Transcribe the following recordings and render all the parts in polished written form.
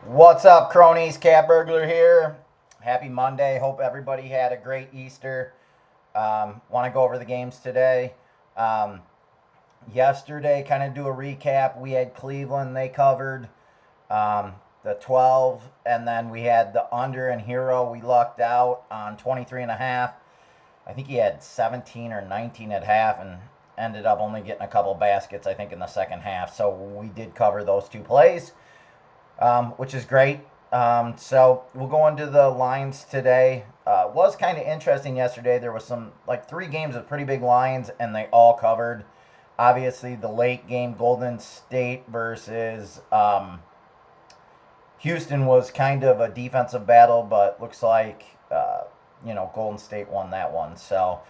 What's up, cronies? Cat Burglar here. Happy Monday. Hope everybody had a great Easter. Want to go over the games today. Um, Yesterday, kind of do a recap. We had Cleveland, they covered the 12, and then we had the under and Hero. We lucked out on 23 and a half. I think he had 17 or 19 at half and ended up only getting a couple baskets, I think, in the second half. So we did cover those two plays, which is great. So we'll go into the lines today. Was kind of interesting yesterday. There was some like three games with pretty big lines, and they all covered. Obviously, the late game, Golden State versus Houston, was kind of a defensive battle, but looks like Golden State won that one. So,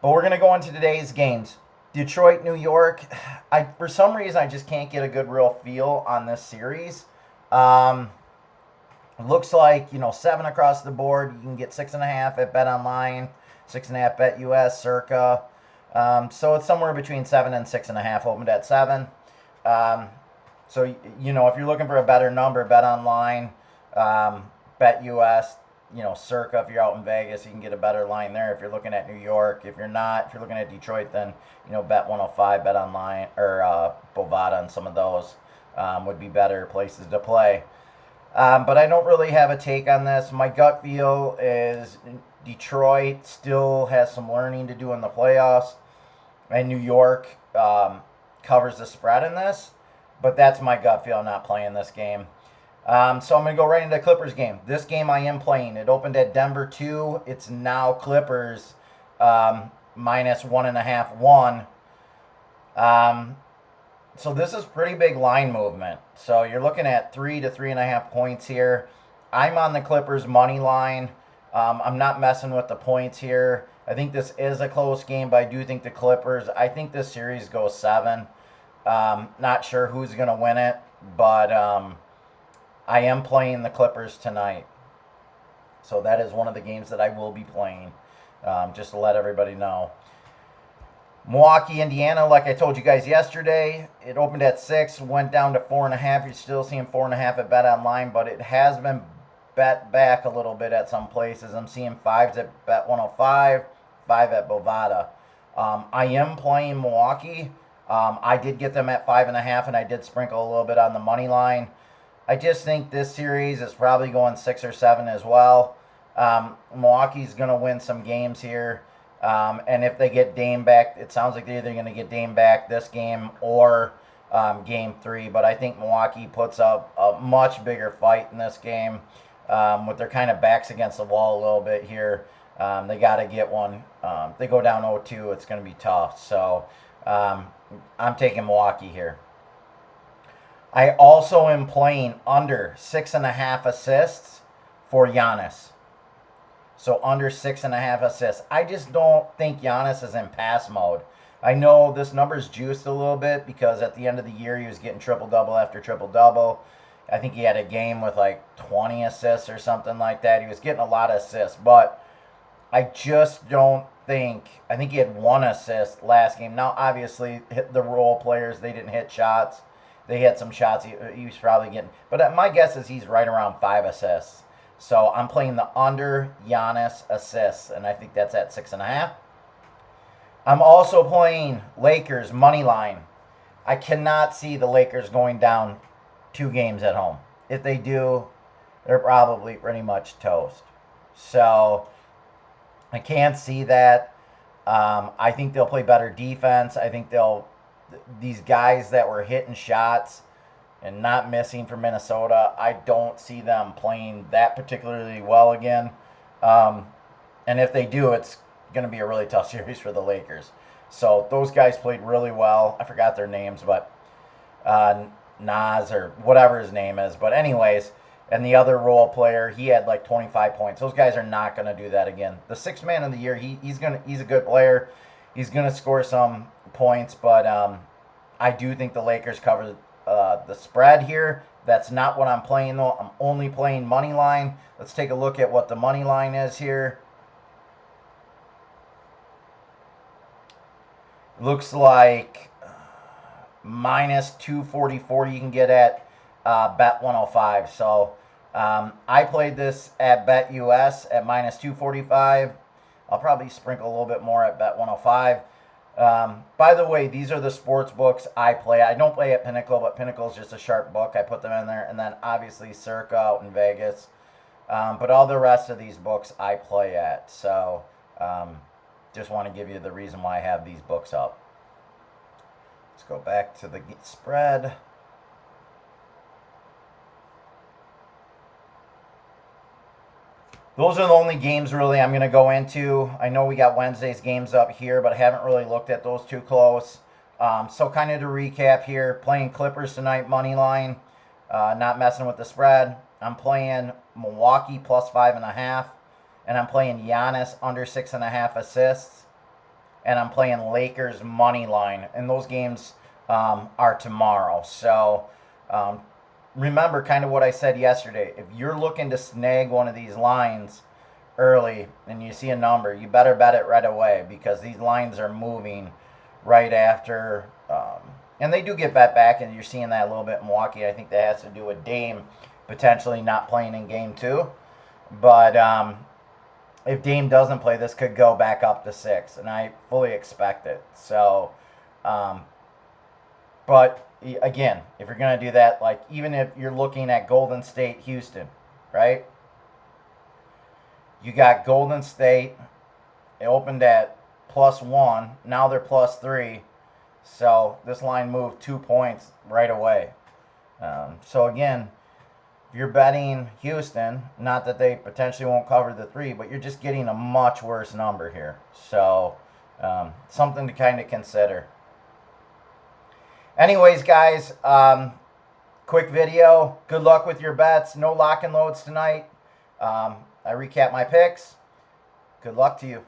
but we're gonna go into today's games. Detroit, New York. I for some reason I just can't get a good real feel on this series. Um, Looks like 7 across the board. You can get 6.5 at Bet Online, 6.5 Bet US, circa. So it's somewhere between 7 and 6.5. Opened at 7. Um, so if you're looking for a better number, Bet Online, Bet US. Circa. If you're out in Vegas, you can get a better line there. If you're looking at New York, if you're not, if you're looking at Detroit, then Bet 105, Bet Online, or Bovada, and some of those would be better places to play. But I don't really have a take on this. My gut feel is Detroit still has some learning to do in the playoffs, and New York covers the spread in this. But that's my gut feel. I'm not playing this game. So I'm going to go right into the Clippers game. This game I am playing. It opened at Denver 2. It's now Clippers minus 1.5, 1. So this is pretty big line movement. So you're looking at 3 to 3.5 points here. I'm on the Clippers money line. I'm not messing with the points here. I think this is a close game, but I do think the Clippers. I think this series goes 7. Not sure who's going to win it, but I am playing the Clippers tonight. So that is one of the games that I will be playing, just to let everybody know. Milwaukee, Indiana, like I told you guys yesterday, it opened at 6, went down to 4.5. You're still seeing 4.5 at Bet Online, but it has been bet back a little bit at some places. I'm seeing 5s at Bet 105, 5 at Bovada. I am playing Milwaukee. I did get them at 5.5, and I did sprinkle a little bit on the money line. I just think this series is probably going 6 or 7 as well. Milwaukee's going to win some games here. And if they get Dame back, it sounds like they're either going to get Dame back this game or game 3. But I think Milwaukee puts up a much bigger fight in this game with their kind of backs against the wall a little bit here. They got to get one. If they go down 0-2, it's going to be tough. So I'm taking Milwaukee here. I also am playing under 6.5 assists for Giannis. So under 6.5 assists. I just don't think Giannis is in pass mode. I know this number's juiced a little bit because at the end of the year he was getting triple-double after triple-double. I think he had a game with like 20 assists or something like that. He was getting a lot of assists, but I just don't think. I think he had 1 assist last game. Now, obviously, the role players, they didn't hit shots. They had some shots he was probably getting. But my guess is he's right around 5 assists. So I'm playing the under Giannis assists, and I think that's at 6.5. I'm also playing Lakers money line. I cannot see the Lakers going down 2 games at home. If they do, they're probably pretty much toast. So I can't see that. I think they'll play better defense. I think these guys that were hitting shots and not missing for Minnesota, I don't see them playing that particularly well again. And if they do, it's going to be a really tough series for the Lakers. So those guys played really well. I forgot their names, but Nas or whatever his name is. But anyways, and the other role player, he had like 25 points. Those guys are not going to do that again. The 6th man of the year, he's a good player. He's going to score some points, but I do think the Lakers cover the spread here. That's not what I'm playing, though. I'm only playing money line. Let's take a look at what the money line is here. Looks like minus 244 you can get at Bet 105. So I played this at Bet US at minus 245. I'll probably sprinkle a little bit more at Bet 105. By the way, these are the sports books I play. I don't play at Pinnacle, but Pinnacle is just a sharp book. I put them in there. And then obviously Circa out in Vegas. But all the rest of these books I play at. So just want to give you the reason why I have these books up. Let's go back to the spread. Those are the only games really I'm going to go into. I know we got Wednesday's games up here, but I haven't really looked at those too close. So kind of to recap here, playing Clippers tonight, money line, not messing with the spread. I'm playing Milwaukee plus 5.5, and I'm playing Giannis under 6.5 assists, and I'm playing Lakers money line, and those games are tomorrow. So remember kind of what I said yesterday. If you're looking to snag one of these lines early and you see a number, you better bet it right away, because these lines are moving right after. And they do get bet back, and you're seeing that a little bit in Milwaukee. I think that has to do with Dame potentially not playing in game 2. But if Dame doesn't play, this could go back up to 6, and I fully expect it. So, but again, if you're going to do that, like even if you're looking at Golden State, Houston, right? You got Golden State. It opened at +1. Now they're +3. So this line moved 2 points right away. So again, if you're betting Houston, not that they potentially won't cover the 3, but you're just getting a much worse number here. So something to kind of consider. Anyways, guys, quick video. Good luck with your bets. No lock and loads tonight. I recap my picks. Good luck to you.